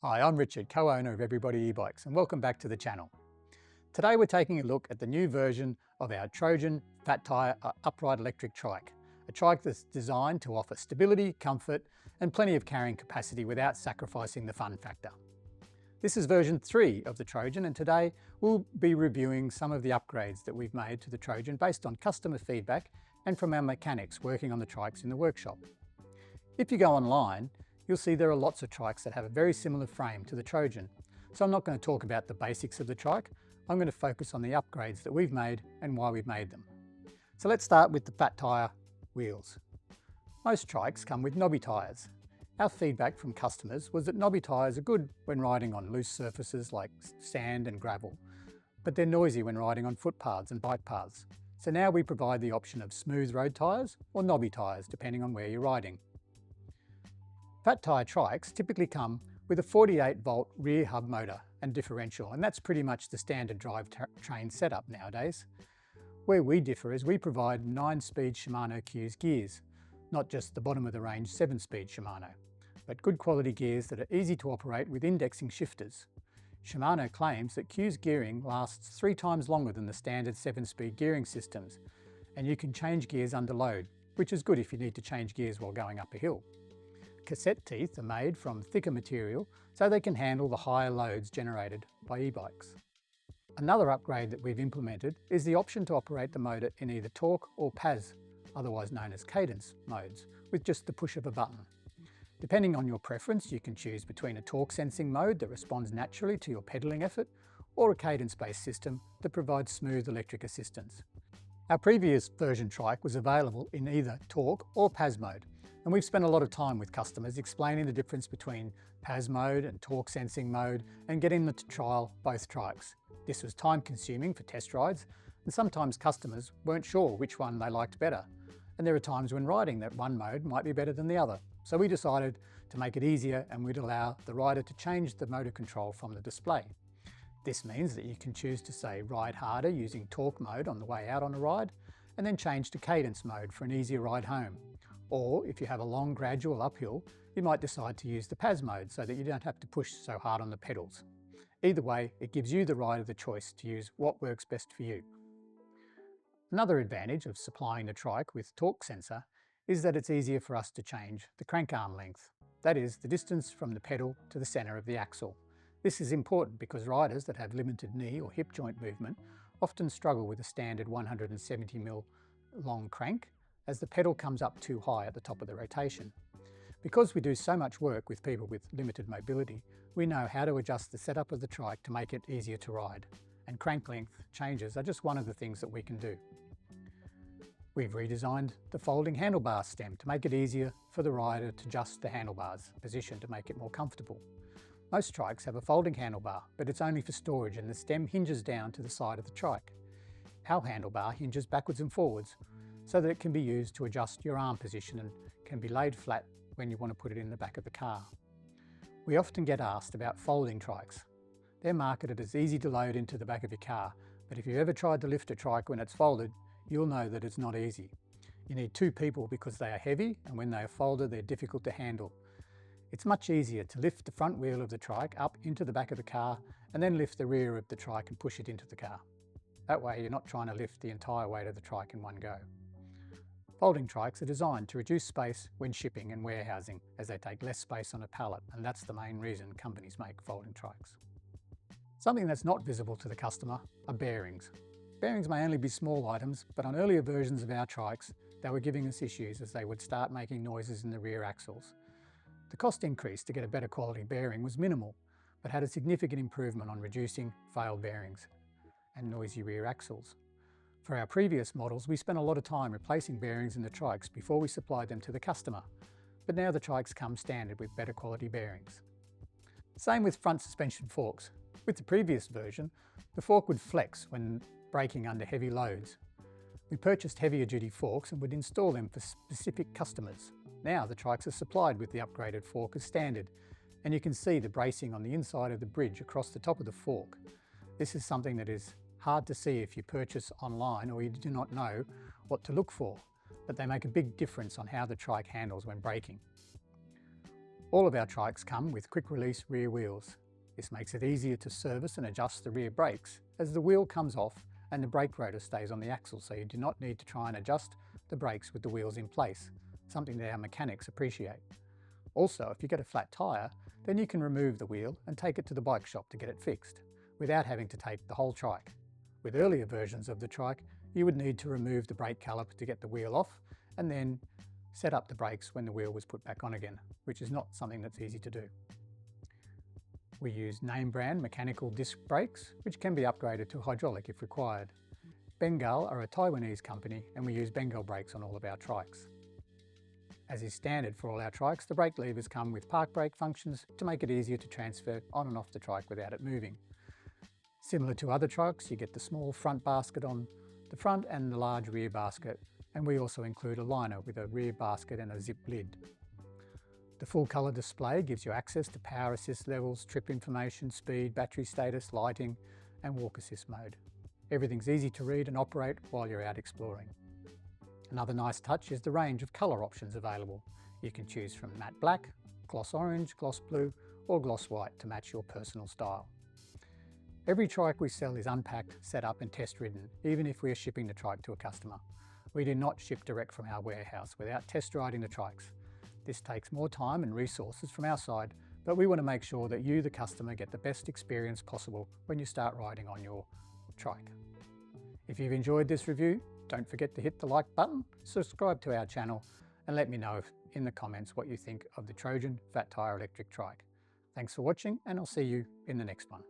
Hi, I'm Richard, co-owner of Everybody eBikes, and welcome back to the channel. Today we're taking a look at the new version of our Trojan Fat Tyre upright electric trike, a trike that's designed to offer stability, comfort and plenty of carrying capacity without sacrificing the fun factor. This is version 3 of the Trojan, and today we'll be reviewing some of the upgrades that we've made to the Trojan based on customer feedback and from our mechanics working on the trikes in the workshop. If you go online, you'll see there are lots of trikes that have a very similar frame to the Trojan. So I'm not going to talk about the basics of the trike, I'm going to focus on the upgrades that we've made and why we've made them. So let's start with the Fat Tyre wheels. Most trikes come with knobby tyres. Our feedback from customers was that knobby tyres are good when riding on loose surfaces like sand and gravel, but they're noisy when riding on footpaths and bike paths. So now we provide the option of smooth road tyres or knobby tyres depending on where you're riding. Fat Tyre trikes typically come with a 48-volt rear hub motor and differential, and that's pretty much the standard drivetrain setup nowadays. Where we differ is we provide 9-speed Shimano Q's gears, not just the bottom of the range 7-speed Shimano, but good quality gears that are easy to operate with indexing shifters. Shimano claims that Q's gearing lasts 3 times longer than the standard 7-speed gearing systems, and you can change gears under load, which is good if you need to change gears while going up a hill. Cassette teeth are made from thicker material so they can handle the higher loads generated by e-bikes. Another upgrade that we've implemented is the option to operate the motor in either torque or PAS, otherwise known as cadence modes, with just the push of a button. Depending on your preference, you can choose between a torque sensing mode that responds naturally to your pedalling effort or a cadence-based system that provides smooth electric assistance. Our previous version trike was available in either torque or PAS mode, and we've spent a lot of time with customers explaining the difference between PAS mode and torque sensing mode and getting them to trial both trikes. This was time consuming for test rides, and sometimes customers weren't sure which one they liked better, and there are times when riding that one mode might be better than the other. So we decided to make it easier, and we'd allow the rider to change the motor control from the display. This means that you can choose to say ride harder using torque mode on the way out on a ride, and then change to cadence mode for an easier ride home. Or if you have a long gradual uphill, you might decide to use the PAS mode so that you don't have to push so hard on the pedals. Either way, it gives you the rider the choice to use what works best for you. Another advantage of supplying the trike with torque sensor is that it's easier for us to change the crank arm length. That is, the distance from the pedal to the centre of the axle. This is important because riders that have limited knee or hip joint movement often struggle with a standard 170mm long crank as the pedal comes up too high at the top of the rotation. Because we do so much work with people with limited mobility, we know how to adjust the setup of the trike to make it easier to ride, and crank length changes are just one of the things that we can do. We've redesigned the folding handlebar stem to make it easier for the rider to adjust the handlebars position to make it more comfortable. Most trikes have a folding handlebar, but it's only for storage and the stem hinges down to the side of the trike. Our handlebar hinges backwards and forwards so that it can be used to adjust your arm position and can be laid flat when you want to put it in the back of the car. We often get asked about folding trikes. They're marketed as easy to load into the back of your car, but if you've ever tried to lift a trike when it's folded, you'll know that it's not easy. You need 2 people because they are heavy, and when they are folded, they're difficult to handle. It's much easier to lift the front wheel of the trike up into the back of the car and then lift the rear of the trike and push it into the car. That way you're not trying to lift the entire weight of the trike in one go. Folding trikes are designed to reduce space when shipping and warehousing as they take less space on a pallet, and that's the main reason companies make folding trikes. Something that's not visible to the customer are bearings. Bearings may only be small items, but on earlier versions of our trikes they were giving us issues as they would start making noises in the rear axles. The cost increase to get a better quality bearing was minimal, but had a significant improvement on reducing failed bearings and noisy rear axles. For our previous models, we spent a lot of time replacing bearings in the trikes before we supplied them to the customer, but now the trikes come standard with better quality bearings. Same with front suspension forks. With the previous version, the fork would flex when braking under heavy loads. We purchased heavier duty forks and would install them for specific customers. Now the trikes are supplied with the upgraded fork as standard, and you can see the bracing on the inside of the bridge across the top of the fork. This is something that is hard to see if you purchase online or you do not know what to look for, but they make a big difference on how the trike handles when braking. All of our trikes come with quick release rear wheels. This makes it easier to service and adjust the rear brakes as the wheel comes off and the brake rotor stays on the axle, so you do not need to try and adjust the brakes with the wheels in place, something that our mechanics appreciate. Also, if you get a flat tyre, then you can remove the wheel and take it to the bike shop to get it fixed, without having to take the whole trike. With earlier versions of the trike, you would need to remove the brake caliper to get the wheel off and then set up the brakes when the wheel was put back on again, which is not something that's easy to do. We use name brand mechanical disc brakes, which can be upgraded to hydraulic if required. Bengal are a Taiwanese company and we use Bengal brakes on all of our trikes. As is standard for all our trikes, the brake levers come with park brake functions to make it easier to transfer on and off the trike without it moving. Similar to other trikes, you get the small front basket on the front and the large rear basket, and we also include a liner with a rear basket and a zip lid. The full colour display gives you access to power assist levels, trip information, speed, battery status, lighting and walk assist mode. Everything's easy to read and operate while you're out exploring. Another nice touch is the range of colour options available. You can choose from matte black, gloss orange, gloss blue or gloss white to match your personal style. Every trike we sell is unpacked, set up and test ridden, even if we are shipping the trike to a customer. We do not ship direct from our warehouse without test riding the trikes. This takes more time and resources from our side, but we want to make sure that you, the customer, get the best experience possible when you start riding on your trike. If you've enjoyed this review, don't forget to hit the like button, subscribe to our channel and let me know in the comments what you think of the Trojan Fat Tyre electric trike. Thanks for watching and I'll see you in the next one.